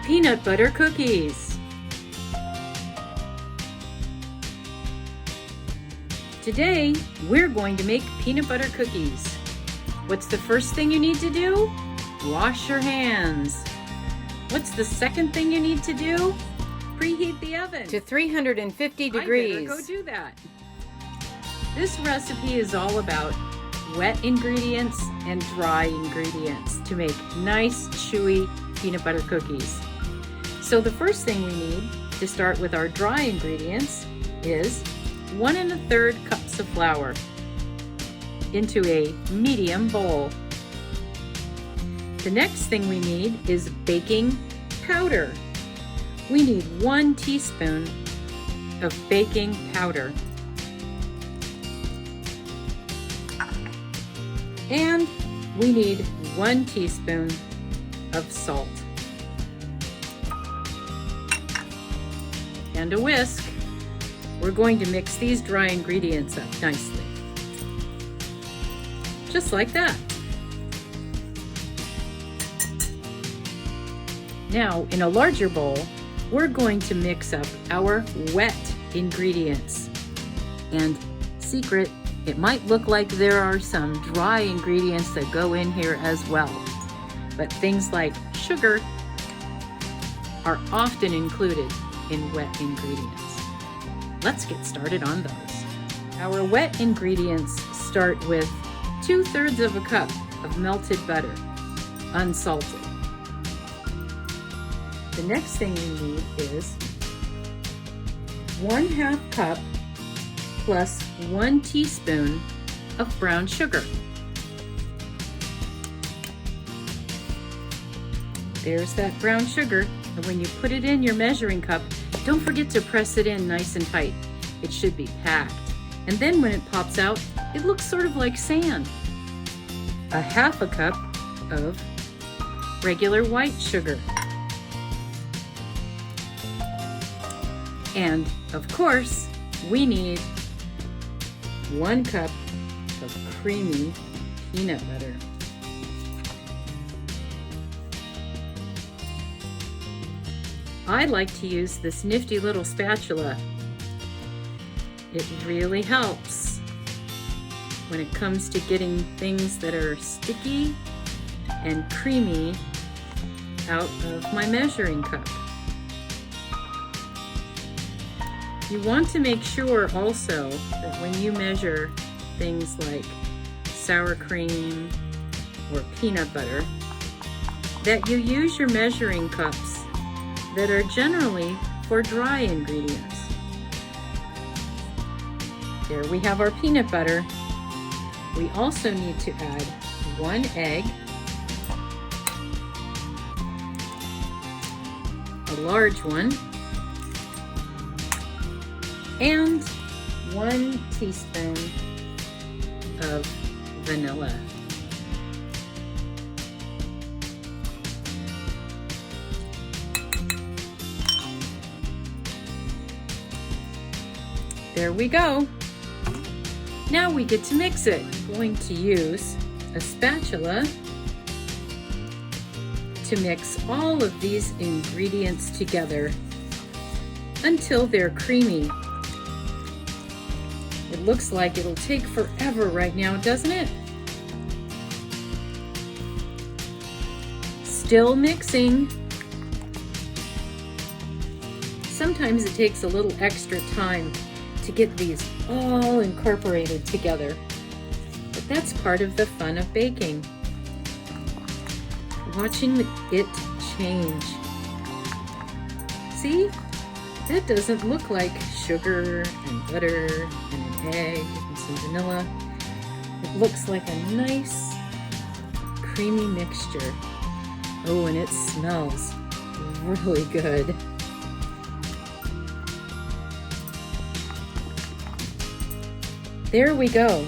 peanut butter cookies. Today, we're going to make peanut butter cookies. What's the first thing you need to do? Wash your hands. What's the second thing you need to do? Preheat the oven to 350 degrees. I better go do that. This recipe is all about wet ingredients and dry ingredients to make nice, chewy peanut butter cookies. So the first thing we need to start with our dry ingredients is 1 1/3 cups of flour into a medium bowl. The next thing we need is baking powder. We need 1 teaspoon of baking powder. And we need 1 teaspoon of salt. And a whisk. We're going to mix these dry ingredients up nicely. Just like that. Now, in a larger bowl, we're going to mix up our wet ingredients. And secret, it might look like there are some dry ingredients that go in here as well. But things like sugar are often included in wet ingredients. Let's get started on those. Our wet ingredients start with 2/3 of a cup of melted butter, unsalted. The next thing we need is 1/2 cup plus 1 teaspoon of brown sugar. There's that brown sugar, and when you put it in your measuring cup, don't forget to press it in nice and tight. It should be packed. And then when it pops out, it looks sort of like sand. 1/2 cup of regular white sugar. And of course, we need 1 cup of creamy peanut butter. I like to use this nifty little spatula. It really helps when it comes to getting things that are sticky and creamy out of my measuring cup. You want to make sure also that when you measure things like sour cream or peanut butter, that you use your measuring cups that are generally for dry ingredients. There we have our peanut butter. We also need to add 1 egg, a large one, and 1 teaspoon of vanilla. There we go. Now we get to mix it. I'm going to use a spatula to mix all of these ingredients together until they're creamy. It looks like it'll take forever right now, doesn't it? Still mixing. Sometimes it takes a little extra time to get these all incorporated together, but that's part of the fun of baking. Watching it change. See? That doesn't look like sugar and butter and an egg and some vanilla. It looks like a nice creamy mixture. Oh, and it smells really good. There we go.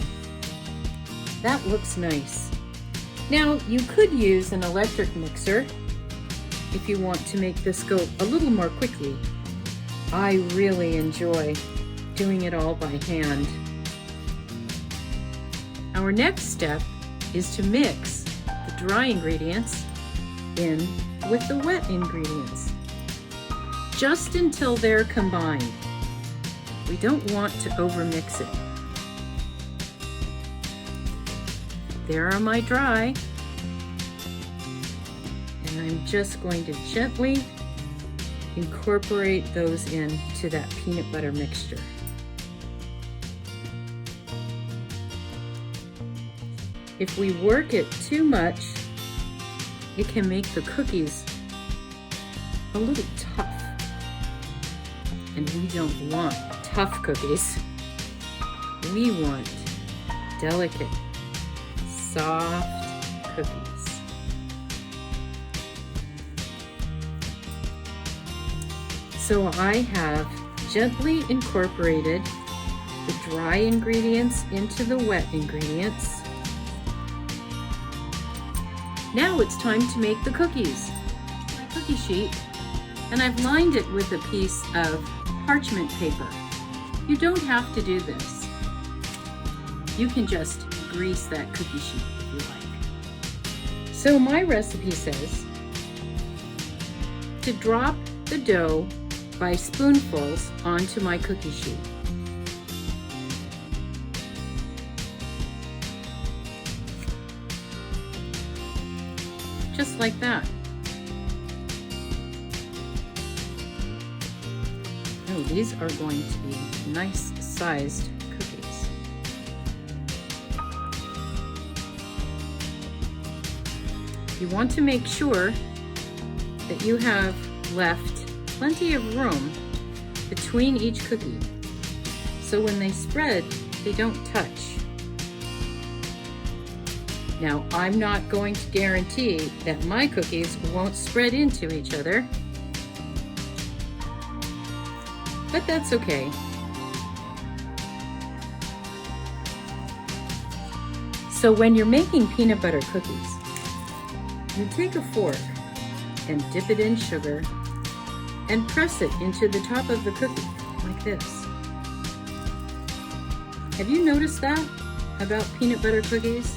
That looks nice. Now, you could use an electric mixer if you want to make this go a little more quickly. I really enjoy doing it all by hand. Our next step is to mix the dry ingredients in with the wet ingredients, just until they're combined. We don't want to overmix it. There are my dry, and I'm just going to gently incorporate those into that peanut butter mixture. If we work it too much, it can make the cookies a little tough. And we don't want tough cookies. We want delicate, soft cookies. So I have gently incorporated the dry ingredients into the wet ingredients. Now it's time to make the cookies. My cookie sheet, and I've lined it with a piece of parchment paper. You don't have to do this. You can just grease that cookie sheet if you like. So my recipe says to drop the dough by spoonfuls onto my cookie sheet. Just like that. Oh, these are going to be nice sized cookies. You want to make sure that you have left plenty of room between each cookie, so when they spread, they don't touch. Now, I'm not going to guarantee that my cookies won't spread into each other, but that's okay. So when you're making peanut butter cookies, you take a fork and dip it in sugar and press it into the top of the cookie, like this. Have you noticed that about peanut butter cookies?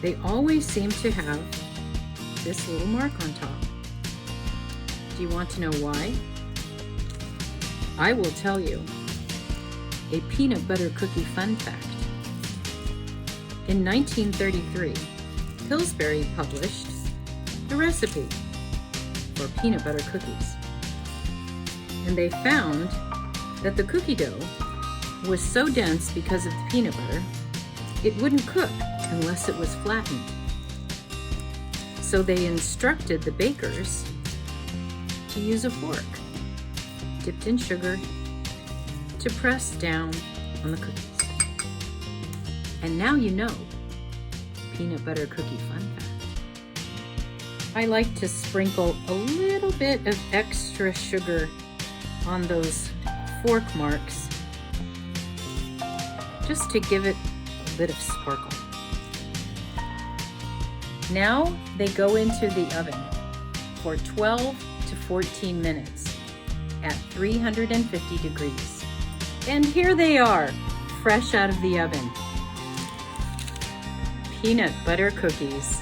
They always seem to have this little mark on top. Do you want to know why? I will tell you a peanut butter cookie fun fact. In 1933, Pillsbury published the recipe for peanut butter cookies. And they found that the cookie dough was so dense because of the peanut butter, it wouldn't cook unless it was flattened. So they instructed the bakers to use a fork dipped in sugar to press down on the cookies. And now you know, peanut butter cookie fun fact. I like to sprinkle a little bit of extra sugar on those fork marks just to give it a bit of sparkle. Now they go into the oven for 12 to 14 minutes at 350 degrees. And here they are, fresh out of the oven. Peanut butter cookies.